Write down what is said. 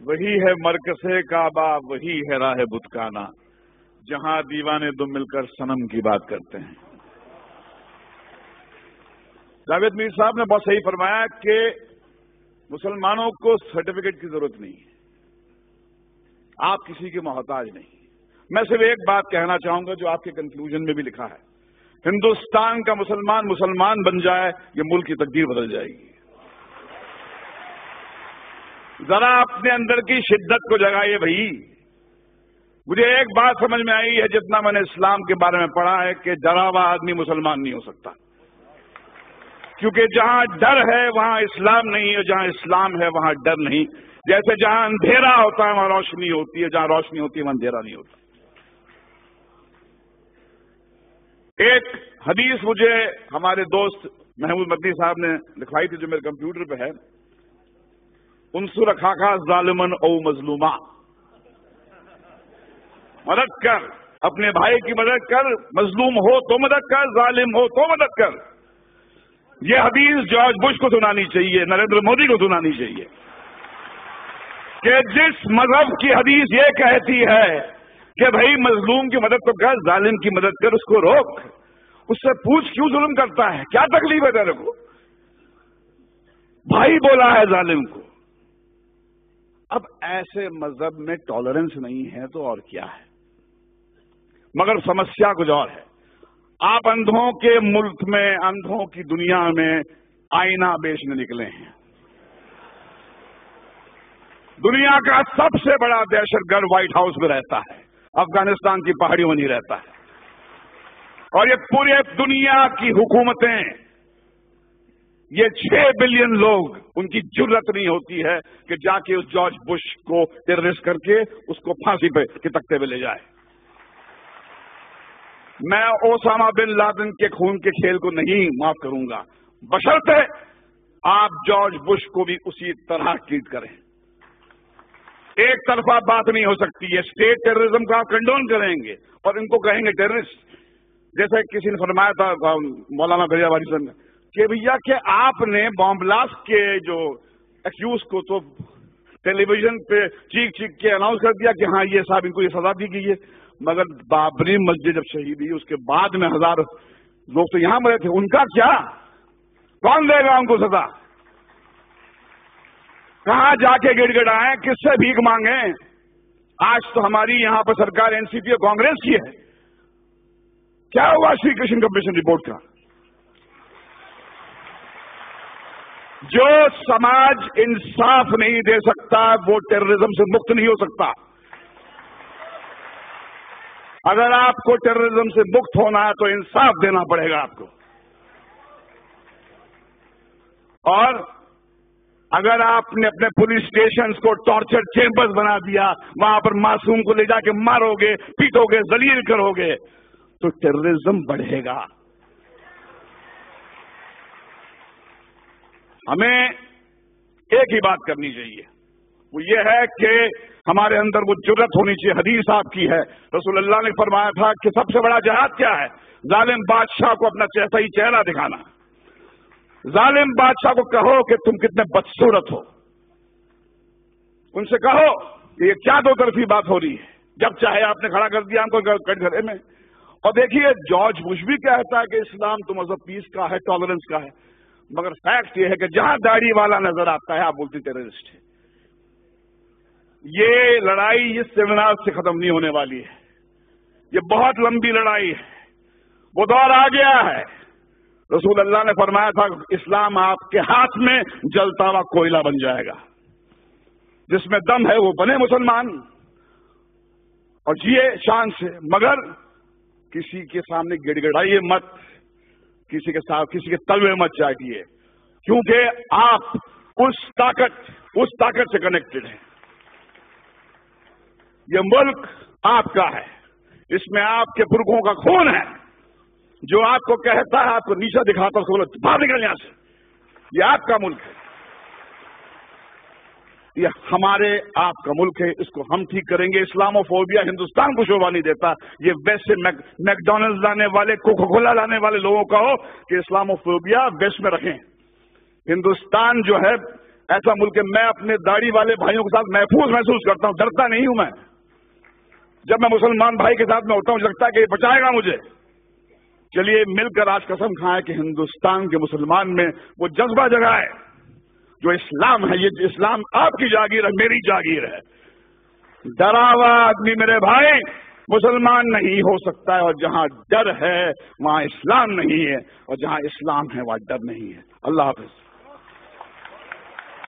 وہی ہے مرکز کعبہ، وہی ہے راہ بتکانہ، جہاں دیوانے دو مل کر صنم کی بات کرتے ہیں۔ جاوید میر صاحب نے بہت صحیح فرمایا کہ مسلمانوں کو سرٹیفکیٹ کی ضرورت نہیں ہے، آپ کسی کے محتاج نہیں۔ میں صرف ایک بات کہنا چاہوں گا جو آپ کے کنکلوژن میں بھی لکھا ہے، ہندوستان کا مسلمان بن جائے، یہ ملک کی تقدیر بدل جائے گی۔ ذرا اپنے اندر کی شدت کو جگائیے بھائی۔ مجھے ایک بات سمجھ میں آئی ہے جتنا میں نے اسلام کے بارے میں پڑھا ہے کہ ڈرا ہوا آدمی مسلمان نہیں ہو سکتا، کیونکہ جہاں ڈر ہے وہاں اسلام نہیں ہے، جہاں اسلام ہے وہاں ڈر نہیں۔ جیسے جہاں اندھیرا ہوتا ہے وہاں روشنی ہوتی ہے، جہاں روشنی ہوتی ہے وہاں اندھیرا نہیں ہوتا۔ ایک حدیث مجھے ہمارے دوست محمود مدنی صاحب نے لکھوائی تھی جو میرے کمپیوٹر پہ ہے، انصر اخاک ظالمن او مظلوما، مدد کر، اپنے بھائی کی مدد کر، مظلوم ہو تو مدد کر، ظالم ہو تو مدد کر۔ یہ حدیث جارج بش کو سنانی چاہیے، نریندر مودی کو سنانی چاہیے کہ جس مذہب کی حدیث یہ کہتی ہے کہ بھائی مظلوم کی مدد تو کر، ظالم کی مدد کر، اس کو روک، اس سے پوچھ کیوں ظلم کرتا ہے، کیا تکلیف ہے تیرے کو؟ بھائی بولا ہے ظالم کو۔ اب ایسے مذہب میں ٹالرنس نہیں ہے تو اور کیا ہے؟ مگر سمسیا کچھ اور ہے۔ آپ اندھوں کے ملک میں، اندھوں کی دنیا میں آئینہ بیچنے نکلے ہیں۔ دنیا کا سب سے بڑا دہشت گرد وائٹ ہاؤس میں رہتا ہے، افغانستان کی پہاڑیوں میں نہیں رہتا ہے، اور یہ پورے دنیا کی حکومتیں، یہ 6 بلین لوگ، ان کی جرت نہیں ہوتی ہے کہ جا کے اس جارج بش کو ٹیررسٹ کر کے اس کو پھانسی پہ کے تختے پہ لے جائے۔ میں اوسامہ بن لادن کے خون کے کھیل کو نہیں معاف کروں گا، بشرطے آپ جارج بش کو بھی اسی طرح ٹریٹ کریں۔ ایک طرفہ بات نہیں ہو سکتی ہے۔ اسٹیٹ ٹیررزم کا آپ کنڈون کریں گے اور ان کو کہیں گے ٹیررسٹ، جیسے کسی نے فرمایا تھا مولانا دریا والی صاحب نے کہ بھیا کہ آپ نے بام بلاسٹ کے جو ایکیوز کو تو ٹیلی ویژن پہ چیخ کے اناؤنس کر دیا کہ ہاں یہ صاحب ان کو یہ سزا دی گئی ہے، مگر بابری مسجد جب شہید ہوئی اس کے بعد میں 1000 لوگ تو یہاں مرے تھے، ان کا کیا؟ کون دے گا ان کو سزا؟ کہاں جا کے گڑ گڑائیں، کس سے بھیک مانگیں؟ آج تو ہماری یہاں پر سرکار این سی پی اور کانگریس کی ہے۔ کیا ہوا شری کرشن کمیشن رپورٹ کا؟ جو سماج انصاف نہیں دے سکتا وہ ٹیررزم سے مکت نہیں ہو سکتا۔ اگر آپ کو ٹیررزم سے مکت ہونا ہے تو انصاف دینا پڑے گا آپ کو، اور اگر آپ نے اپنے پولیس اسٹیشنز کو ٹارچر چیمبرز بنا دیا، وہاں پر معصوم کو لے جا کے مارو گے، پیٹو گے، ذلیل کرو گے، تو ٹیررزم بڑھے گا۔ ہمیں ایک ہی بات کرنی چاہیے، وہ یہ ہے کہ ہمارے اندر وہ جرت ہونی چاہیے۔ حدیث آپ کی ہے، رسول اللہ نے فرمایا تھا کہ سب سے بڑا جہاد کیا ہے؟ ظالم بادشاہ کو اپنا صحیح چہرہ دکھانا۔ ظالم بادشاہ کو کہو کہ تم کتنے بدصورت ہو، ان سے کہو کہ یہ کیا دو طرفی بات ہو رہی ہے، جب چاہے آپ نے کھڑا کر دیا ہم کو گھرے میں۔ اور دیکھیے جارج بش بھی کہتا ہے کہ اسلام تو مذہب پیس کا ہے، ٹالرنس کا ہے، مگر فیکٹ یہ ہے کہ جہاں داڑھی والا نظر آتا ہے آپ بولتے ٹیررسٹ ہے۔ یہ لڑائی اس سیمینار سے ختم نہیں ہونے والی ہے، یہ بہت لمبی لڑائی ہے، وہ دور آ گیا ہے۔ رسول اللہ نے فرمایا تھا اسلام آپ کے ہاتھ میں جلتا ہوا کوئلہ بن جائے گا، جس میں دم ہے وہ بنے مسلمان اور جیے شان سے، مگر کسی کے سامنے گڑ گڑائیے مت، کسی کے ساتھ کسی کے تلوے مت چاٹیے، کیونکہ آپ اس طاقت سے کنیکٹڈ ہیں۔ یہ ملک آپ کا ہے، اس میں آپ کے پرکھوں کا خون ہے، جو آپ کو کہتا ہے، آپ کو نیچا دکھاتا ہے، باہر نکل یہاں سے، یہ آپ کا ملک ہے، یہ ہمارے آپ کا ملک ہے، اس کو ہم ٹھیک کریں گے۔ اسلاموفوبیا ہندوستان کو شوبھا نہیں دیتا، یہ ویسٹ سے میکڈونلڈ لانے والے، کوکا کولا لانے والے لوگوں کا ہو کہ اسلاموفوبیا ویسٹ میں رکھیں۔ ہندوستان جو ہے ایسا ملک ہے میں اپنے داڑھی والے بھائیوں کے ساتھ محفوظ محسوس کرتا ہوں، ڈرتا نہیں ہوں میں. جب میں مسلمان بھائی کے ساتھ میں ہوتا ہوں مجھے لگتا ہے کہ یہ بچائے گا مجھے. چلیے مل کر آج قسم کھائیں کہ ہندوستان کے مسلمان میں وہ جذبہ جگائے جو اسلام ہے. یہ اسلام آپ کی جاگیر ہے، میری جاگیر ہے. ڈرا ہوا آدمی میرے بھائی مسلمان نہیں ہو سکتا ہے، اور جہاں ڈر ہے وہاں اسلام نہیں ہے، اور جہاں اسلام ہے وہاں ڈر نہیں ہے. اللہ حافظ.